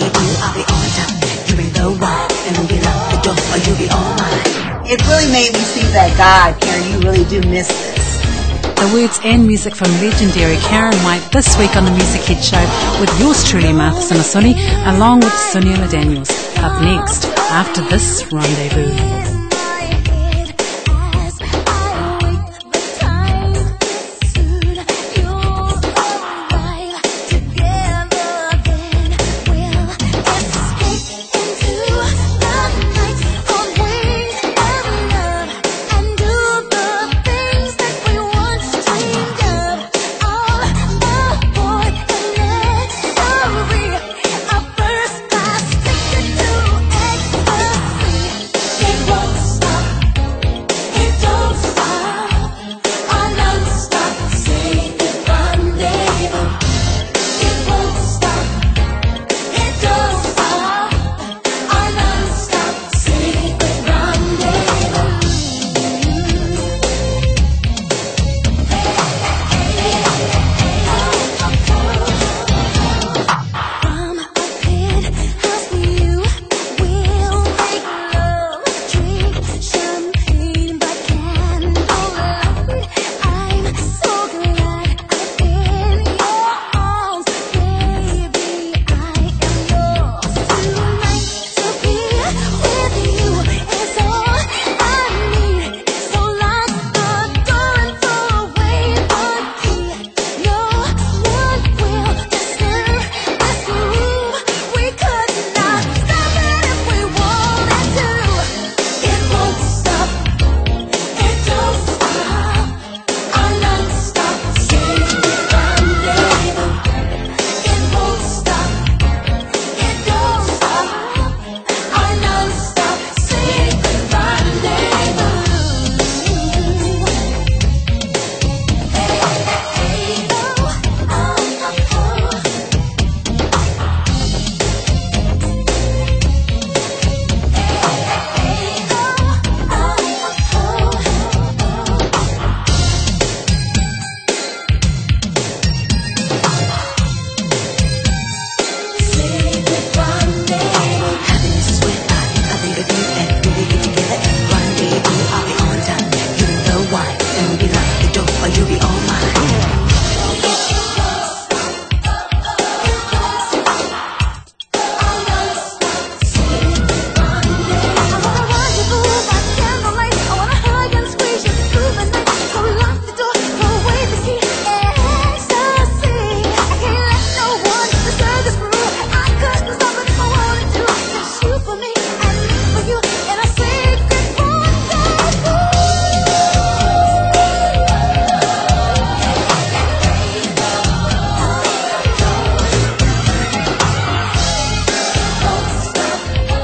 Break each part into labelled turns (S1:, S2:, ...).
S1: rendezvous, I'll be on time. You ring the wire and we'll get out the door, or you'll be all mine. It really made me see that, God, Karyn, you really do miss this.
S2: The words and music from legendary Karyn White this week on the Muzicheadz Show with yours truly, Martha Samasoni, along with Suniula Daniels. Up next, after this rendezvous.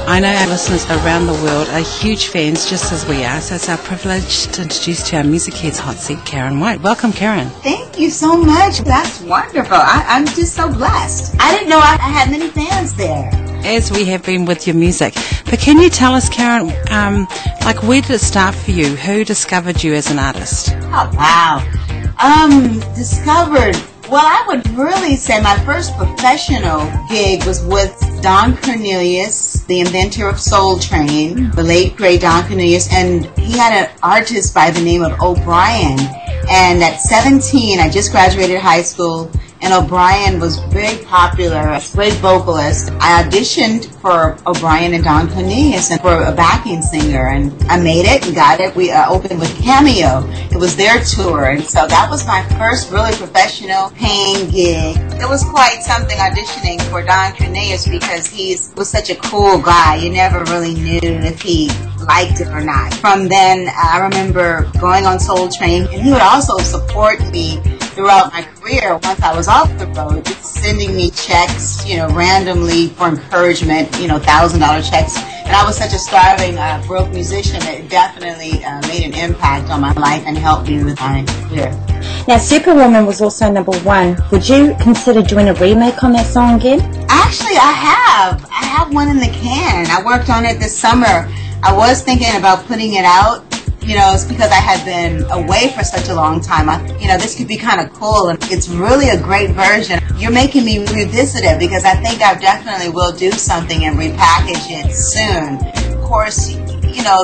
S2: I know our listeners around the world are huge fans, just as we are, so it's our privilege to introduce to our Muzicheadz hot seat, Karyn White. Welcome, Karyn.
S1: Thank you so much. That's wonderful. I'm just so blessed. I didn't know I had many fans there.
S2: As we have been with your music. But can you tell us, Karyn, where did it start for you? Who discovered you as an artist?
S1: Oh, wow. Discovered... Well, I would really say my first professional gig was with Don Cornelius, the inventor of Soul Train, the late great Don Cornelius, and he had an artist by the name of O'Brien. And at 17, I just graduated high school, and O'Brien was very popular, a great vocalist. I auditioned for O'Brien and Don Cornelius and for a backing singer, and I made it and got it. We opened with Cameo. It was their tour, and so that was my first really professional paying gig. It was quite something auditioning for Don Cornelius because he was such a cool guy. You never really knew if he liked it or not. From then, I remember going on Soul Train, and he would also support me throughout my career. Once I was off the road, just sending me checks, randomly for encouragement, $1,000 checks. And I was such a starving, broke musician that it definitely made an impact on my life and helped me with my career.
S3: Now, Superwoman was also #1. Would you consider doing a remake on that song again?
S1: Actually, I have one in the can. I worked on it this summer. I was thinking about putting it out, it's because I had been away for such a long time. This could be kind of cool, and it's really a great version. You're making me revisit it because I think I definitely will do something and repackage it soon. Of course,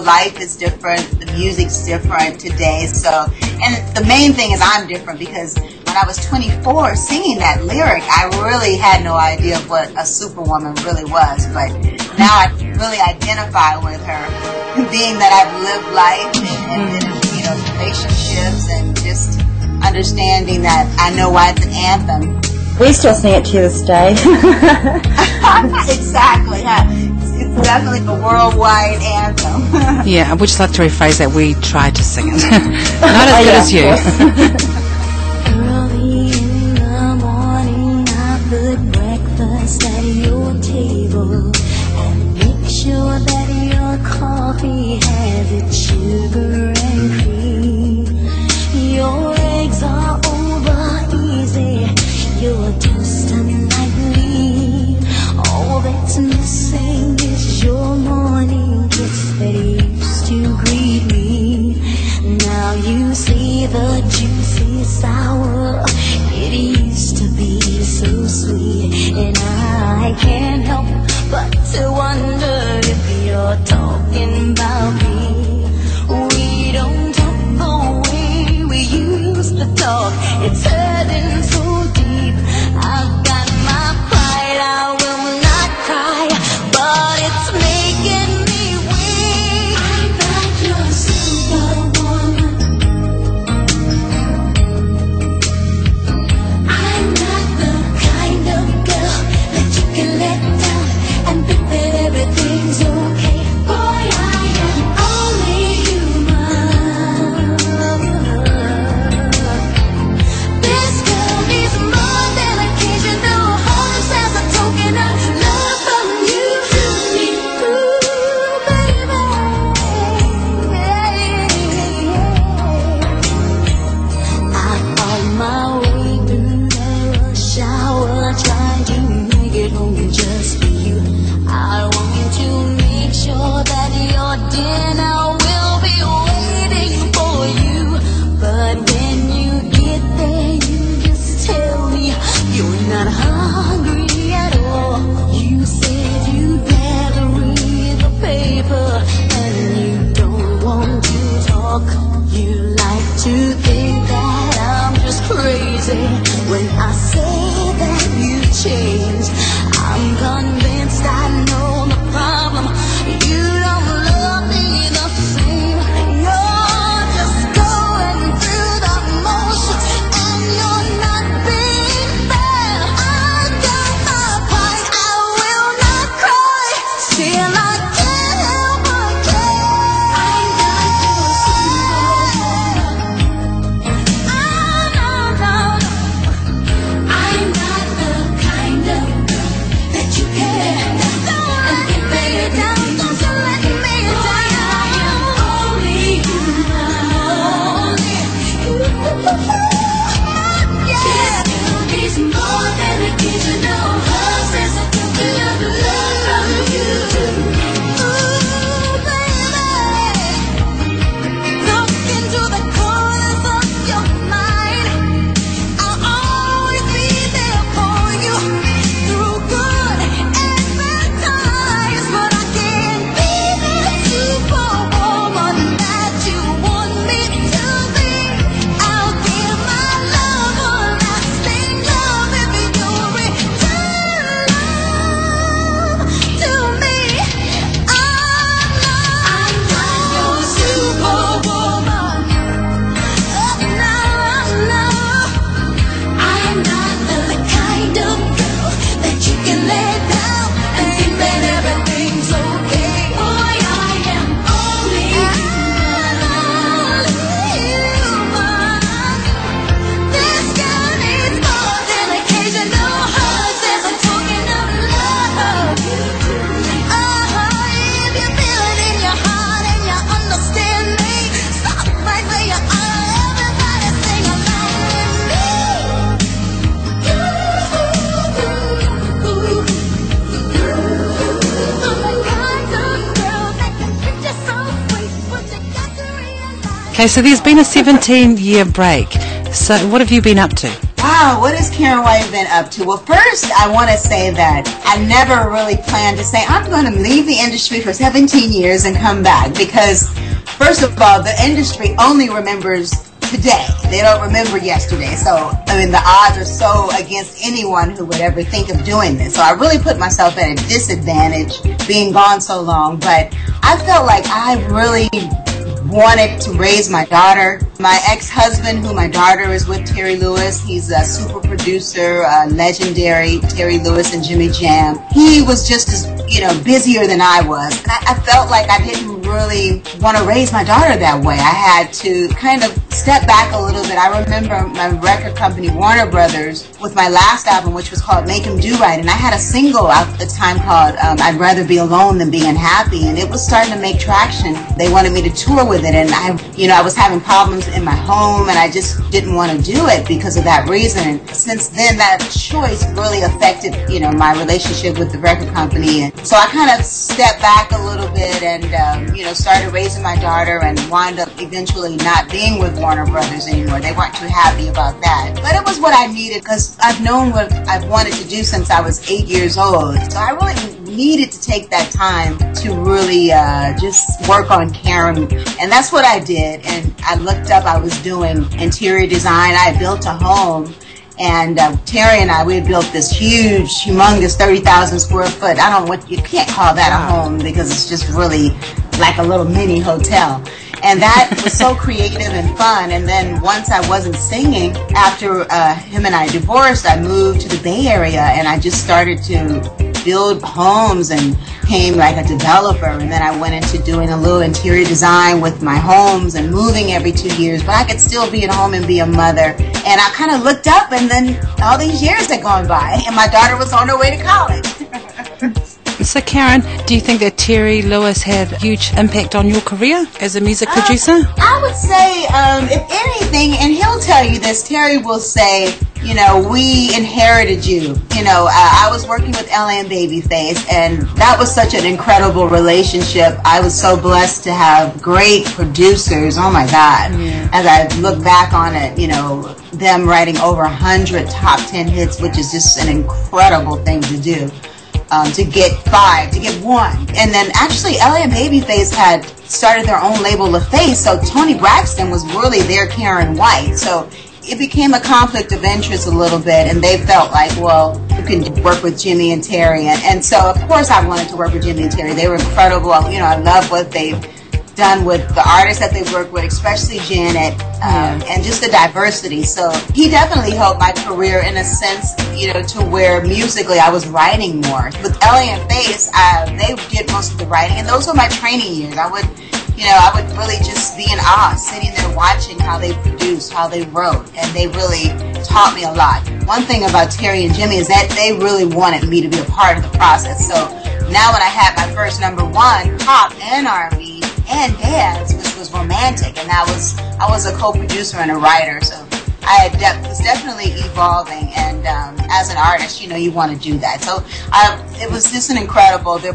S1: life is different, the music's different today, and the main thing is I'm different because when I was 24 singing that lyric, I really had no idea of what a superwoman really was, but now I really identify with her, being that I've lived life and relationships and just understanding that I know why it's an anthem.
S3: We still sing it to this day.
S1: Exactly. It's definitely a worldwide anthem.
S2: Yeah, I would just like to rephrase that. We tried to sing it. Not as good as you.
S4: Early in the morning, I put breakfast at your table and make sure that your coffee has its sugar and cream. Your eggs are over easy. Your toast unlikely. All that's missing is your morning kiss that used to greet me. Now you see the juicy
S2: Okay, so there's been a 17-year break. So what have you been up to?
S1: Wow, what has Karyn White been up to? Well, first, I want to say that I never really planned to say, I'm going to leave the industry for 17 years and come back. Because, first of all, the industry only remembers today. They don't remember yesterday. So, I mean, the odds are so against anyone who would ever think of doing this. So I really put myself at a disadvantage being gone so long. But I felt like I really wanted to raise my daughter. My ex-husband, who my daughter is with, Terry Lewis, he's a super producer, legendary Terry Lewis and Jimmy Jam. He was just as, busier than I was. And I felt like I didn't really want to raise my daughter that way. I had to kind of step back a little bit. I remember my record company, Warner Brothers, with my last album, which was called Make 'Em Do Right, and I had a single out at the time called I'd Rather Be Alone Than Be Unhappy, and it was starting to make traction. They wanted me to tour with it, and I was having problems in my home, and I just didn't want to do it because of that reason. And since then, that choice really affected, my relationship with the record company. And so I kind of stepped back a little bit and, started raising my daughter and wound up eventually not being with Warner Brothers anymore. They weren't too happy about that. But it was what I needed because I've known what I've wanted to do since I was 8 years old. So I really needed to take that time to really just work on Karyn, and that's what I did. And I looked up, I was doing interior design. I had built a home, and Terry and I, we had built this huge, humongous 30,000 square foot. You can't call that a home because it's just really like a little mini hotel. And that was so creative and fun. And then once I wasn't singing, after him and I divorced, I moved to the Bay Area, and I just started to build homes and became like a developer. And then I went into doing a little interior design with my homes and moving every 2 years, but I could still be at home and be a mother. And I kind of looked up, and then all these years had gone by, and my daughter was on her way to college.
S2: So Karyn, do you think that Terry Lewis had a huge impact on your career as a music producer?
S1: I would say, if anything, and he'll tell you this, Terry will say, we inherited you. I was working with LA and Babyface, and that was such an incredible relationship. I was so blessed to have great producers. Oh my God. Yeah. As I look back on it, them writing over 100 top 10 hits, which is just an incredible thing to do. To get 5, to get 1. And then actually LA and Babyface had started their own label, LaFace, so Tony Braxton was really their Karyn White. So it became a conflict of interest a little bit, and they felt like, well, you can work with Jimmy and Terry. And so, of course, I wanted to work with Jimmy and Terry. They were incredible. I love what they've done with the artists that they've worked with, especially Janet, and just the diversity. So he definitely helped my career in a sense, to where musically I was writing more. With LA and Face, they did most of the writing, and those were my training years. I would really just be in awe, sitting there watching how they produced, how they wrote, and they really taught me a lot. One thing about Terry and Jimmy is that they really wanted me to be a part of the process. So now when I had my first #1 pop and R&B and dance, which was romantic, and I was a co-producer and a writer, so I was definitely evolving, and as an artist, you want to do that. So it was just an incredible. They're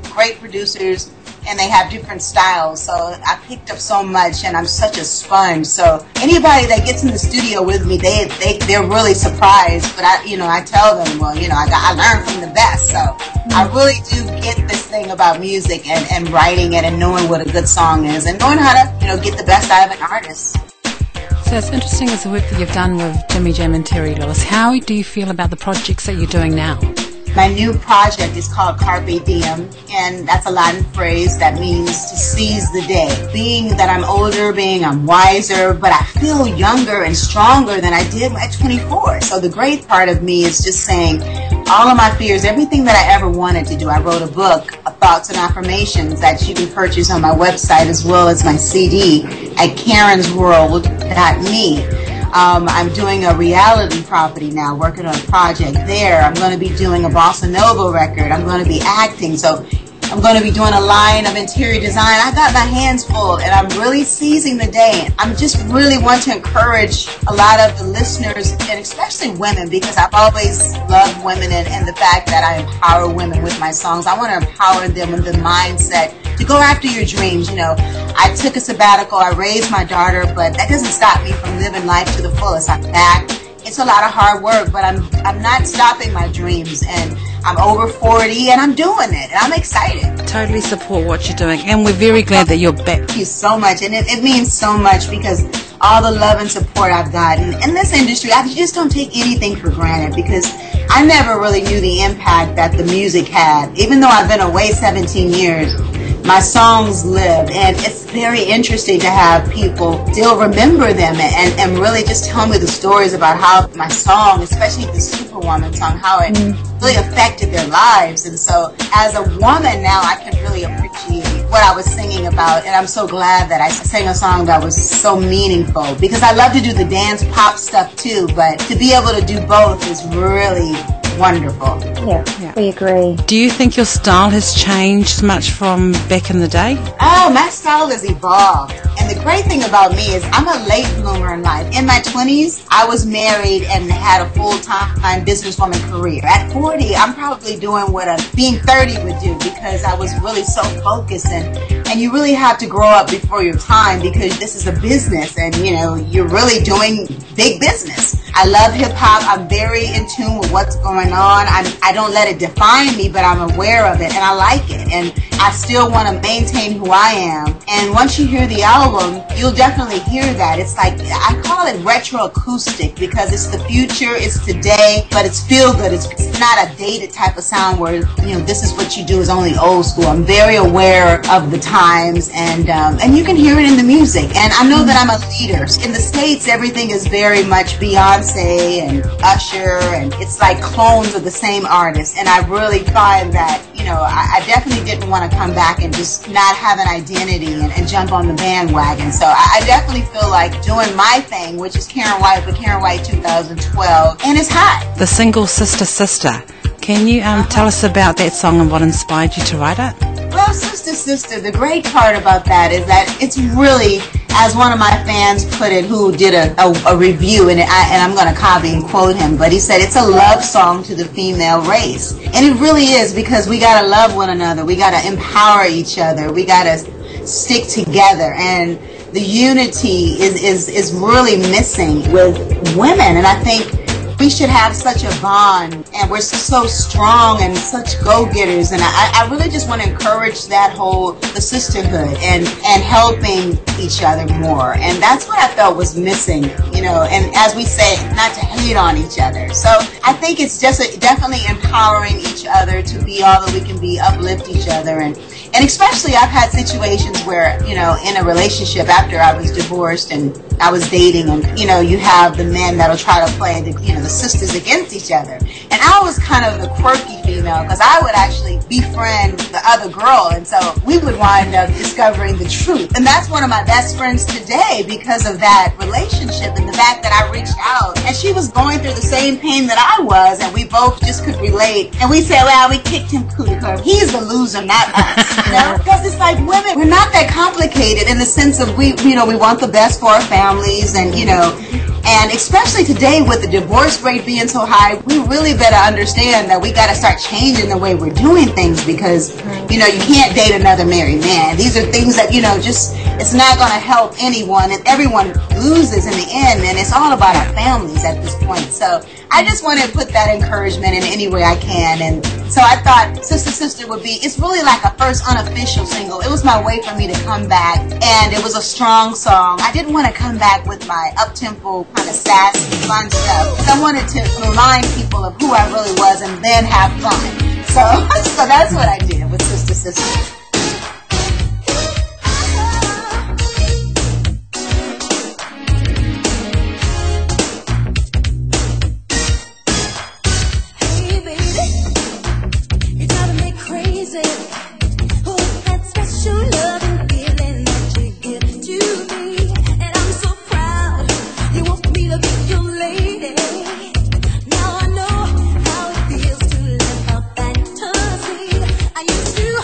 S1: great producers, and they have different styles. So I picked up so much, and I'm such a sponge. So anybody that gets in the studio with me, they're really surprised. But I tell them, well, I learned from the best. So I really do get this thing about music and writing it and knowing what a good song is and knowing how to get the best out of an artist.
S2: So it's interesting as the work that you've done with Jimmy Jam and Terry Lewis. How do you feel about the projects that you're doing now?
S1: My new project is called Carpe Diem, and that's a Latin phrase that means to seize the day. Being that I'm older, I'm wiser, but I feel younger and stronger than I did at 24. So the great part of me is just saying all of my fears, everything that I ever wanted to do. I wrote a book of thoughts and affirmations that you can purchase on my website as well as my CD at karynsworld.me. I'm doing a reality property now, working on a project there. I'm going to be doing a bossa nova record. I'm going to be acting. So I'm going to be doing a line of interior design. I got my hands full, and I'm really seizing the day. I'm just really want to encourage a lot of the listeners, and especially women, because I've always loved women and the fact that I empower women with my songs. I want to empower them with the mindset to go after your dreams. I took a sabbatical, I raised my daughter, but that doesn't stop me from living life to the fullest. I'm back. It's a lot of hard work, but I'm not stopping my dreams, and I'm over 40 and I'm doing it, and I'm excited.
S2: Totally support what you're doing, and we're very glad that you're back.
S1: Thank you so much, and it means so much because all the love and support I've gotten in this industry, I just don't take anything for granted, because I never really knew the impact that the music had. Even though I've been away 17 years, my songs live, and it's very interesting to have people still remember them and really just tell me the stories about how my song, especially the Superwoman song, how it really affected their lives. And so as a woman now, I can really appreciate what I was singing about, and I'm so glad that I sang a song that was so meaningful, because I love to do the dance pop stuff too, but to be able to do both is really wonderful.
S3: Yeah, we agree.
S2: Do you think your style has changed much from back in the day?
S1: Oh, my style has evolved. And the great thing about me is I'm a late bloomer in life. In my 20s, I was married and had a full-time businesswoman career. At 40, I'm probably doing what being 30 would do, because I was really so focused, and you really have to grow up before your time, because this is a business, and you're really doing big business. I love hip-hop. I'm very in tune with what's going on. I don't let it define me, but I'm aware of it, and I like it, and I still want to maintain who I am. And once you hear the album, you'll definitely hear that. It's like, I call it retro acoustic, because it's the future, it's today, but it's feel good. It's not a dated type of sound where this is what you do is only old school. I'm very aware of the times, and you can hear it in the music. And I know that I'm a leader. In the States, everything is very much Beyonce and Usher, and it's like clones of the same artist. And I really find that I definitely didn't want to come back and just not have an identity and jump on the bandwagon. So I definitely feel like doing my thing, which is Karyn White, but Karyn White 2012, and it's hot.
S2: The single Sister Sister. Can you tell us about that song and what inspired you to write it?
S1: Well, Sister Sister, the great part about that is that it's really, as one of my fans put it, who did a review, and I'm going to copy and quote him, but he said it's a love song to the female race. And it really is, because we got to love one another. We got to empower each other. We got to stick together. And the unity is really missing with women. And I think we should have such a bond, and we're so strong and such go-getters, and I really just want to encourage that the sisterhood and helping each other more, and that's what I felt was missing, and as we say, not to hate on each other. So I think it's just definitely empowering each other to be all that we can be, uplift each other, and especially I've had situations where, in a relationship after I was divorced and I was dating, and you have the men that'll try to play the sisters against each other, and I was kind of the quirky female, because I would actually befriend the other girl, and so we would wind up discovering the truth. And that's one of my best friends today because of that relationship and the fact that I reached out, and she was going through the same pain that I was, and we both just could relate, and we said, well, we kicked him cootie curve. He's the loser, not us. Because it's like women, we're not that complicated in the sense of we want the best for our families, and and especially today with the divorce rate being so high, we really better understand that we got to start changing the way we're doing things, because you can't date another married man. These are things that it's not going to help anyone, and everyone loses in the end, and it's all about our families at this point. So I just want to put that encouragement in any way I can, and so I thought Sister Sister it's really like a first unofficial single. It was my way for me to come back, and it was a strong song. I didn't want to come back with my up-tempo kind of sassy, fun stuff. So I wanted to remind people of who I really was and then have fun. So that's what I did with Sister Sister.
S4: I used to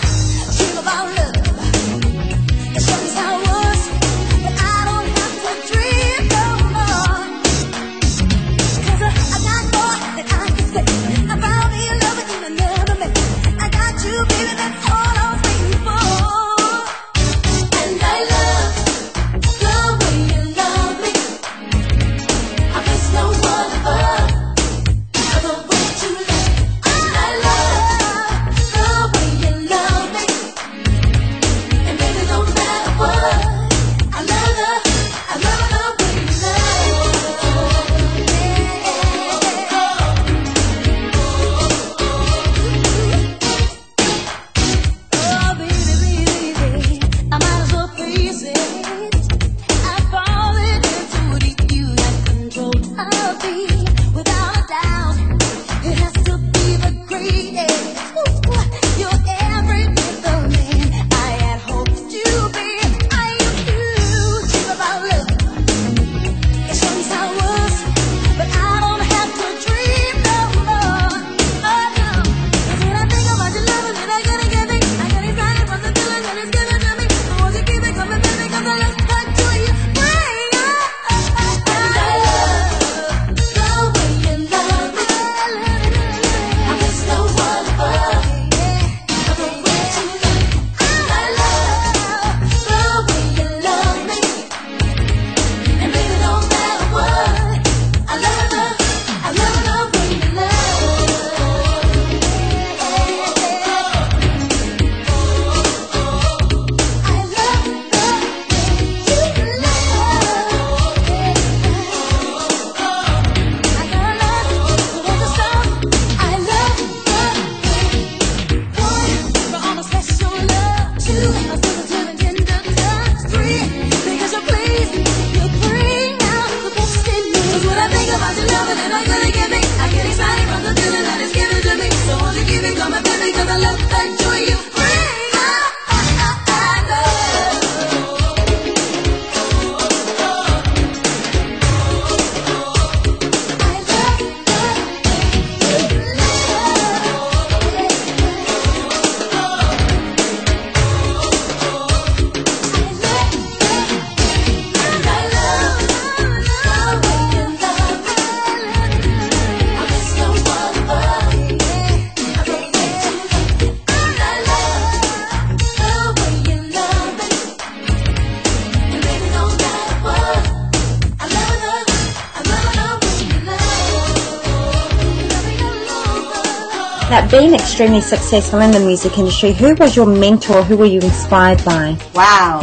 S3: been extremely successful in the music industry. Who was your mentor? Who were you inspired by?
S1: Wow.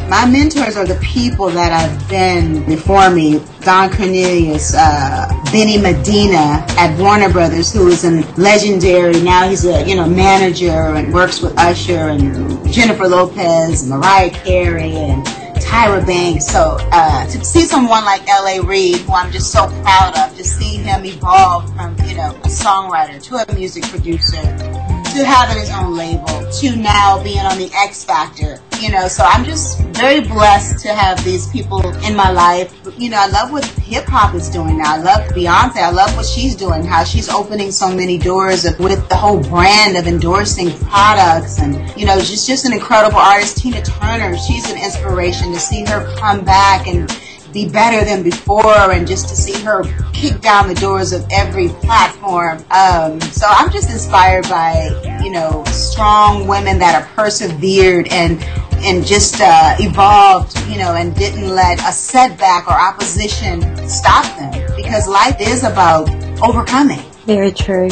S1: My mentors are the people that have been before me. Don Cornelius, Benny Medina at Warner Brothers, who is a legendary. Now he's a manager and works with Usher and Jennifer Lopez, and Mariah Carey, and Tyra Banks. So to see someone like L.A. Reid, who I'm just so proud of, to see him evolve from a songwriter to a music producer, to having his own label, to now being on the X Factor. So I'm just very blessed to have these people in my life. I love what hip-hop is doing now. I love Beyonce. I love what she's doing, how she's opening so many doors with the whole brand of endorsing products. And, she's just an incredible artist. Tina Turner, she's an inspiration to see her come back and be better than before, and just to see her kick down the doors of every platform. So I'm just inspired by, strong women that are persevered and just evolved, and didn't let a setback or opposition stop them, because life is about overcoming.
S3: Very true.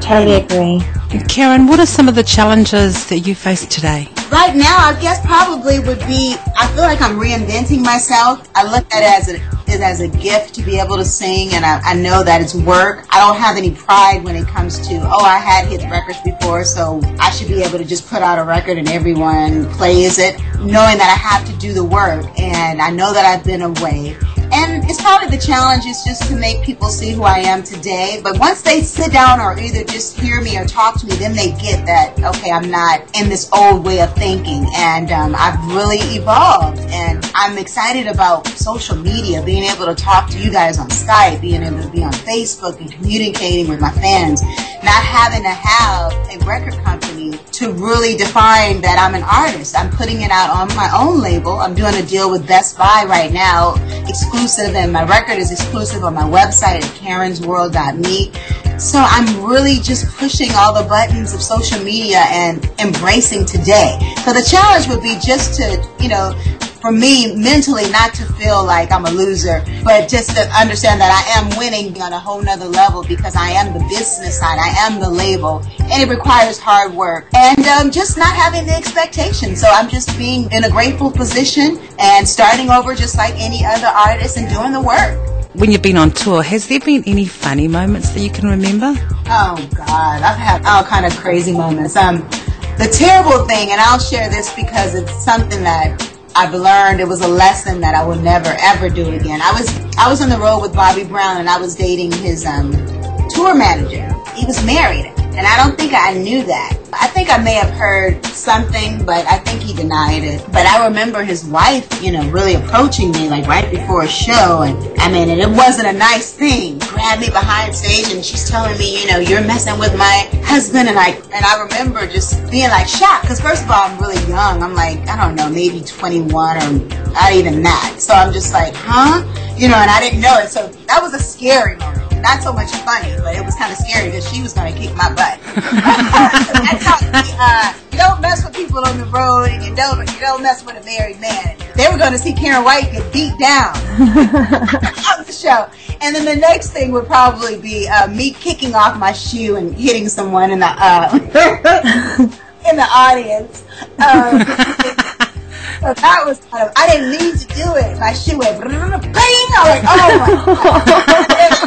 S3: Totally agree.
S2: Karyn, what are some of the challenges that you face today?
S1: Right now, I guess probably would be, I feel like I'm reinventing myself. I look at it as a gift to be able to sing, and I know that it's work. I don't have any pride when it comes to, I had hit records before, so I should be able to just put out a record and everyone plays it, knowing that I have to do the work, and I know that I've been away. And it's probably the challenge is just to make people see who I am today. But once they sit down or either just hear me or talk to me, then they get that, okay, I'm not in this old way of thinking. And I've really evolved. And I'm excited about social media, being able to talk to you guys on Skype, being able to be on Facebook and communicating with my fans, not having to have a record company to really define that I'm an artist. I'm putting it out on my own label. I'm doing a deal with Best Buy right now, exclusive, and my record is exclusive on my website at karynsworld.me. So I'm really just pushing all the buttons of social media and embracing today. So the challenge would be just to, for me, mentally, not to feel like I'm a loser, but just to understand that I am winning on a whole nother level, because I am the business side, I am the label, and it requires hard work and just not having the expectation. So I'm just being in a grateful position and starting over just like any other artist and doing the work.
S2: When you've been on tour, has there been any funny moments that you can remember?
S1: Oh, God, I've had all kind of crazy moments. The terrible thing, and I'll share this because it's something that I've learned, it was a lesson that I will never ever do again. I was on the road with Bobby Brown, and I was dating his tour manager. He was married, and I don't think I knew that. I think I may have heard something, but I think he denied it. But I remember his wife, really approaching me like right before a show, and it wasn't a nice thing. Grabbed me behind stage, and she's telling me, you're messing with my husband, and I remember just being like shocked, because first of all, I'm really young. I'm like, I don't know, maybe 21 or not even that. So I'm just like, huh? And I didn't know it. So that was a scary moment. Not so much funny, but it was kind of scary because she was going to kick my butt. That's how you don't mess with people on the road, and you don't mess with a married man. They were going to see Karyn White get beat down on the show. And then the next thing would probably be me kicking off my shoe and hitting someone in the in the audience. So that was I didn't mean to do it. My shoe went bang. I was like, oh my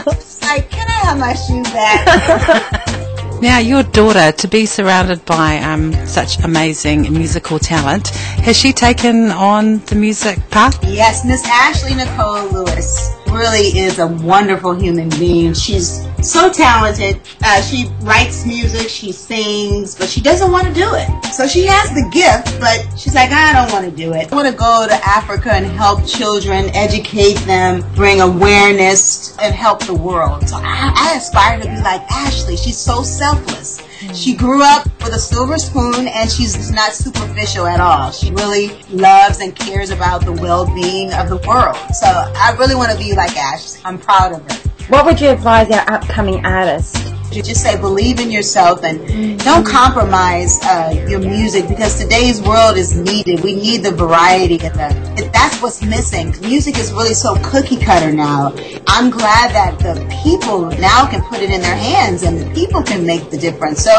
S1: God. Like, can I have my shoe back?
S2: Now, your daughter, to be surrounded by such amazing musical talent, has she taken on the music path?
S1: Yes, Miss Ashley Nicole Lewis really is a wonderful human being. She's so talented. She writes music, she sings, but she doesn't want to do it. So she has the gift, but she's like, I don't want to do it. I want to go to Africa and help children, educate them, bring awareness, and help the world. So I aspire to be like Ashley. She's so selfless. She grew up with a silver spoon, and she's not superficial at all. She really loves and cares about the well-being of the world. So I really want to be like Ashley. I'm proud of her.
S3: What would you advise our upcoming artists?
S1: You just say believe in yourself and don't compromise your music, because today's world is needed. We need the variety and that's what's missing. Music is really so cookie cutter now. I'm glad that the people now can put it in their hands and the people can make the difference. So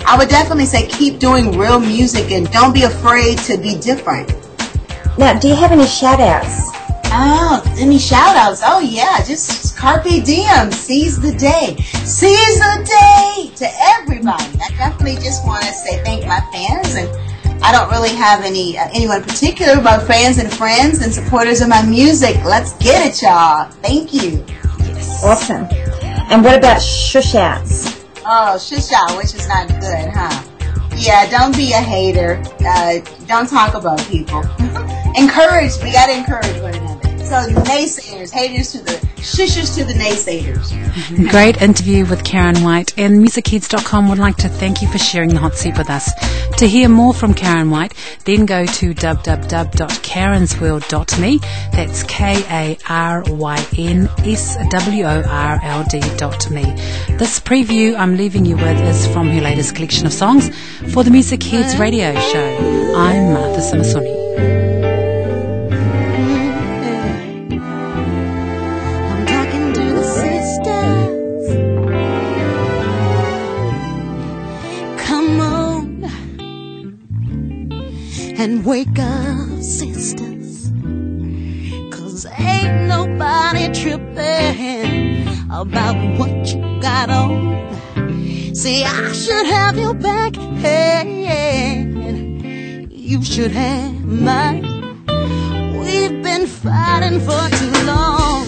S1: I would definitely say keep doing real music and don't be afraid to be different.
S3: Now, do you have any shout-outs?
S1: Oh, any shout-outs? Oh, yeah, just carpe diem, seize the day. Seize the day to everybody. I definitely just want to say thank my fans, and I don't really have anyone in particular, but fans and friends and supporters of my music. Let's get it, y'all. Thank you.
S3: Yes. Awesome. And what about shush-outs?
S1: Oh, shush-out, which is not good, huh? Yeah, don't be a hater. Don't talk about people. Encourage. We got to encourage one another. So naysayers, haters to the shushers to the naysayers.
S2: Great interview with Karyn White, and Muzicheadz.com would like to thank you for sharing the hot seat with us. To hear more from Karyn White, then go to www.karynsworld.me. That's KARYNSWORLD.me. This preview I'm leaving you with is from her latest collection of songs for the Muzicheadz radio show. I'm Martha Samasoni.
S4: And wake up, sisters, 'cause ain't nobody tripping about what you got on. See, I should have your back, and you should have mine. We've been fighting for too long.